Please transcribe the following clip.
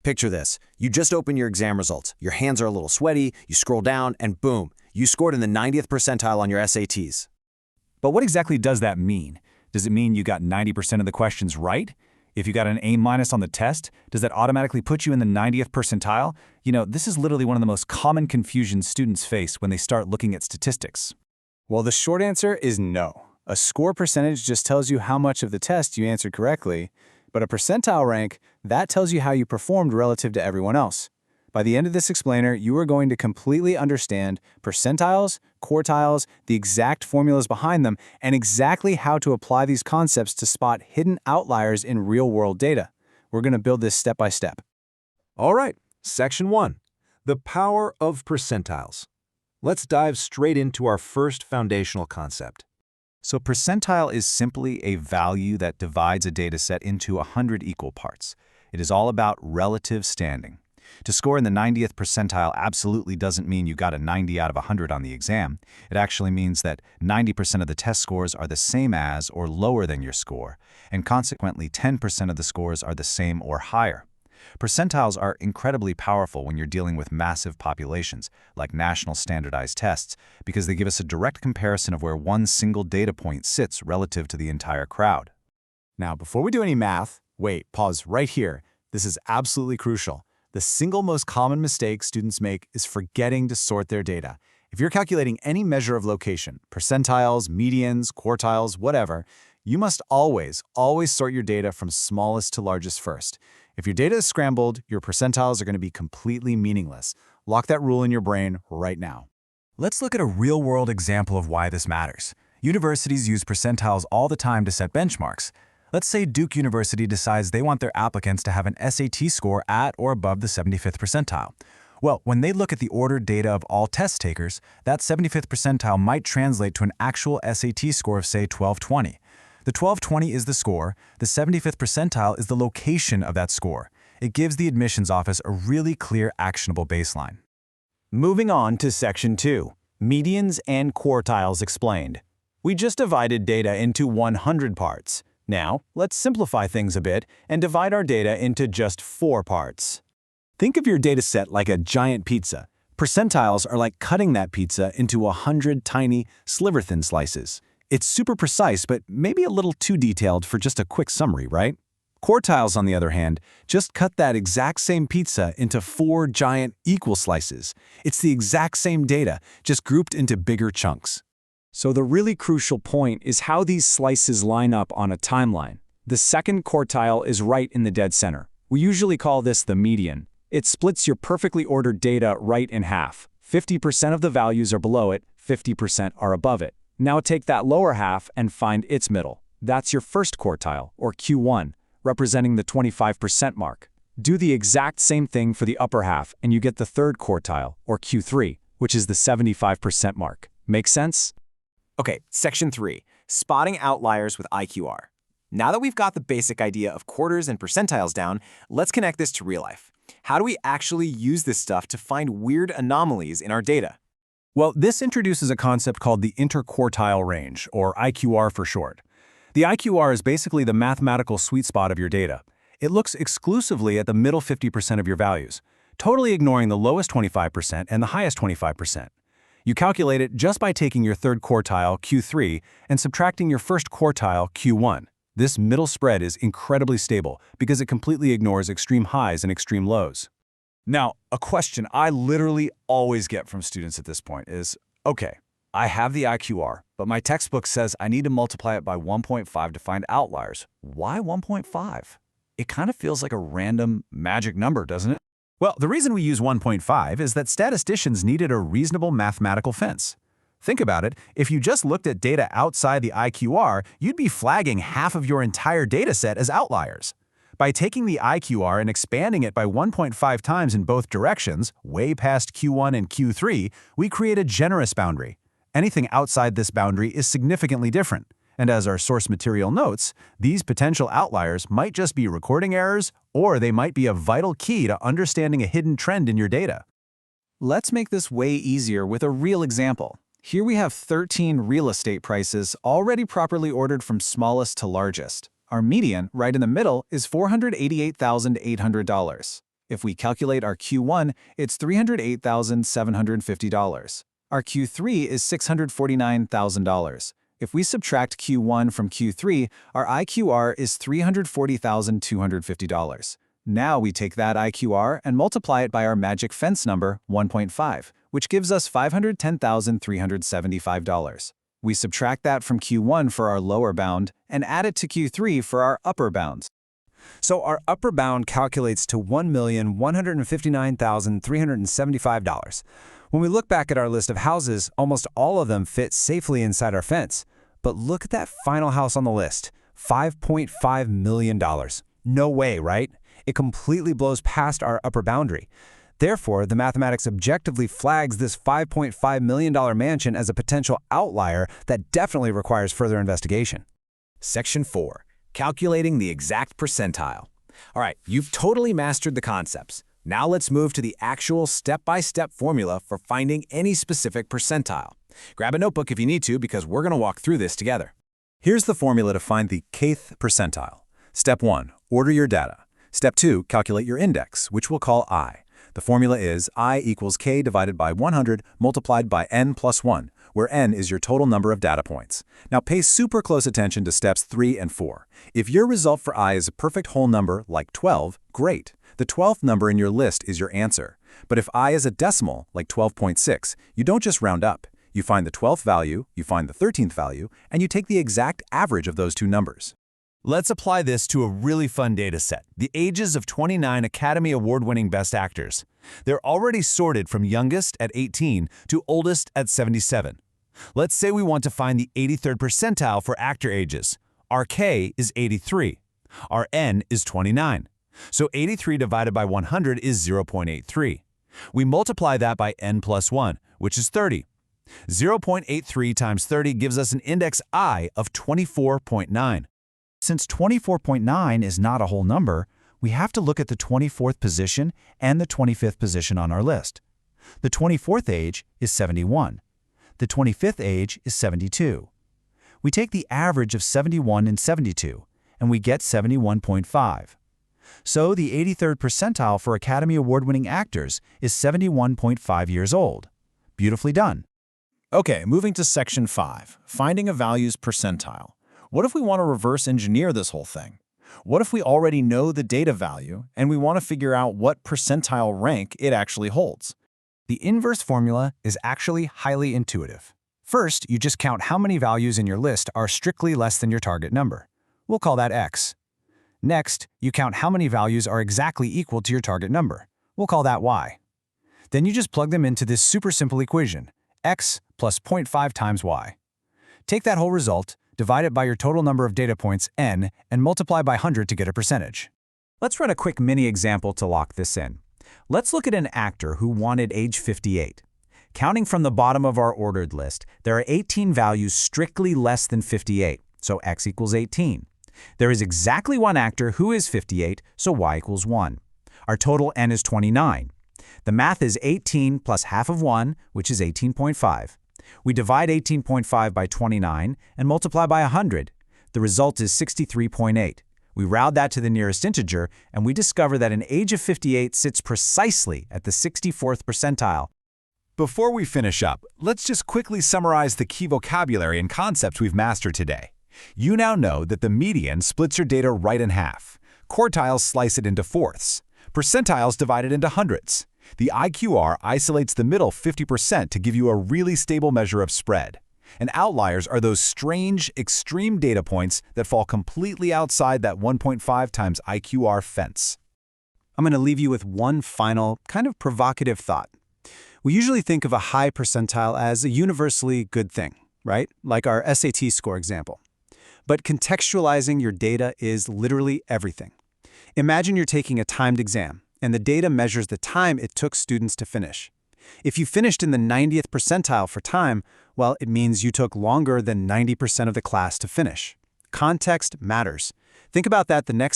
Picture this. You just open your exam results. Your hands are a little sweaty, you scroll down, and boom, you scored in the 90th percentile on your SATs. But what exactly does that mean? Does it mean you got 90% of the questions right? If you got an A- on the test, does that automatically put you in the 90th percentile? This is literally one of the most common confusions students face when they start looking at statistics. Well, the short answer is no. A score percentage just tells you how much of the test you answered correctly, but a percentile rank, that tells you how you performed relative to everyone else. By the end of this explainer, you are going to completely understand percentiles, quartiles, the exact formulas behind them, and exactly how to apply these concepts to spot hidden outliers in real-world data. We're going to build this step by step. All right, Section 1, the power of percentiles. Let's dive straight into our first foundational concept. So percentile is simply a value that divides a dataset into 100 equal parts. It is all about relative standing. To score in the 90th percentile absolutely doesn't mean you got a 90 out of 100 on the exam. It actually means that 90% of the test scores are the same as or lower than your score, and consequently 10% of the scores are the same or higher. Percentiles are incredibly powerful when you're dealing with massive populations, like national standardized tests, because they give us a direct comparison of where one single data point sits relative to the entire crowd. Now, before we do any math, pause right here. This is absolutely crucial. The single most common mistake students make is forgetting to sort their data. If you're calculating any measure of location, percentiles, medians, quartiles, whatever, you must always sort your data from smallest to largest first. If your data is scrambled, your percentiles are going to be completely meaningless. Lock that rule in your brain right now. Let's look at a real-world example of why this matters. Universities use percentiles all the time to set benchmarks. Let's say Duke University decides they want their applicants to have an SAT score at or above the 75th percentile. Well, when they look at the ordered data of all test takers, that 75th percentile might translate to an actual SAT score of, say, 1220. The 1220 is the score, the 75th percentile is the location of that score. It gives the admissions office a really clear, actionable baseline. Moving on to Section 2, medians and quartiles explained. We just divided data into 100 parts. Now, let's simplify things a bit and divide our data into just 4 parts. Think of your dataset like a giant pizza. Percentiles are like cutting that pizza into 100 tiny, sliver-thin slices. It's super precise, but maybe a little too detailed for just a quick summary, right? Quartiles, on the other hand, just cut that exact same pizza into 4 giant equal slices. It's the exact same data, just grouped into bigger chunks. So the really crucial point is how these slices line up on a timeline. The second quartile is right in the dead center. We usually call this the median. It splits your perfectly ordered data right in half. 50% of the values are below it, 50% are above it. Now take that lower half and find its middle. That's your first quartile, or Q1, representing the 25% mark. Do the exact same thing for the upper half, and you get the third quartile, or Q3, which is the 75% mark. Make sense? Okay, Section 3, spotting outliers with IQR. Now that we've got the basic idea of quarters and percentiles down, let's connect this to real life. How do we actually use this stuff to find weird anomalies in our data? Well, this introduces a concept called the Interquartile Range, or IQR for short. The IQR is basically the mathematical sweet spot of your data. It looks exclusively at the middle 50% of your values, totally ignoring the lowest 25% and the highest 25%. You calculate it just by taking your third quartile, Q3, and subtracting your first quartile, Q1. This middle spread is incredibly stable because it completely ignores extreme highs and extreme lows. Now, a question I literally always get from students at this point is, okay, I have the IQR, but my textbook says I need to multiply it by 1.5 to find outliers. Why 1.5? It kind of feels like a random magic number, doesn't it? Well, the reason we use 1.5 is that statisticians needed a reasonable mathematical fence. Think about it, if you just looked at data outside the IQR, you'd be flagging half of your entire dataset as outliers. By taking the IQR and expanding it by 1.5 times in both directions, way past Q1 and Q3, we create a generous boundary. Anything outside this boundary is significantly different. And as our source material notes, these potential outliers might just be recording errors, or they might be a vital key to understanding a hidden trend in your data. Let's make this way easier with a real example. Here we have 13 real estate prices already properly ordered from smallest to largest. Our median, right in the middle, is $488,800. If we calculate our Q1, it's $308,750. Our Q3 is $649,000. If we subtract Q1 from Q3, our IQR is $340,250. Now we take that IQR and multiply it by our magic fence number, 1.5, which gives us $510,375. We subtract that from Q1 for our lower bound and add it to Q3 for our upper bounds. So our upper bound calculates to $1,159,375. When we look back at our list of houses, almost all of them fit safely inside our fence. But look at that final house on the list, $5.5 million. No way, right? It completely blows past our upper boundary. Therefore, the mathematics objectively flags this $5.5 million mansion as a potential outlier that definitely requires further investigation. Section 4. Calculating the exact percentile. All right, you've totally mastered the concepts. Now let's move to the actual step-by-step formula for finding any specific percentile. Grab a notebook if you need to, because we're going to walk through this together. Here's the formula to find the kth percentile. Step 1, order your data. Step 2, calculate your index, which we'll call I. The formula is I equals k divided by 100 multiplied by n plus 1, where n is your total number of data points. Now pay super close attention to steps 3 and 4. If your result for I is a perfect whole number, like 12, great. The 12th number in your list is your answer. But if I is a decimal, like 12.6, you don't just round up. You find the 12th value, you find the 13th value, and you take the exact average of those two numbers. Let's apply this to a really fun data set, the ages of 29 Academy Award-winning Best Actors. They're already sorted from youngest at 18 to oldest at 77. Let's say we want to find the 83rd percentile for actor ages. Our K is 83. Our N is 29. So 83 divided by 100 is 0.83. We multiply that by N plus 1, which is 30. 0.83 times 30 gives us an index I of 24.9. Since 24.9 is not a whole number, we have to look at the 24th position and the 25th position on our list. The 24th age is 71. The 25th age is 72. We take the average of 71 and 72, and we get 71.5. So the 83rd percentile for Academy Award-winning actors is 71.5 years old. Beautifully done. Okay, moving to Section 5, finding a value's percentile. What if we want to reverse engineer this whole thing? What if we already know the data value and we want to figure out what percentile rank it actually holds? The inverse formula is actually highly intuitive. First, you just count how many values in your list are strictly less than your target number. We'll call that X. Next, you count how many values are exactly equal to your target number. We'll call that Y. Then you just plug them into this super simple equation, X plus 0.5 times Y. Take that whole result, divide it by your total number of data points, n, and multiply by 100 to get a percentage. Let's run a quick mini example to lock this in. Let's look at an actor who wanted age 58. Counting from the bottom of our ordered list, there are 18 values strictly less than 58, so x equals 18. There is exactly one actor who is 58, so y equals 1. Our total n is 29. The math is 18 plus half of 1, which is 18.5. We divide 18.5 by 29 and multiply by 100. The result is 63.8. We round that to the nearest integer, and we discover that an age of 58 sits precisely at the 64th percentile. Before we finish up, let's just quickly summarize the key vocabulary and concepts we've mastered today. You now know that the median splits your data right in half. Quartiles slice it into fourths. Percentiles divide it into hundredths. The IQR isolates the middle 50% to give you a really stable measure of spread. And outliers are those strange, extreme data points that fall completely outside that 1.5 times IQR fence. I'm going to leave you with one final, kind of provocative thought. We usually think of a high percentile as a universally good thing, right? Like our SAT score example. But contextualizing your data is literally everything. Imagine you're taking a timed exam, and the data measures the time it took students to finish. If you finished in the 90th percentile for time, well, it means you took longer than 90% of the class to finish. Context matters. Think about that the next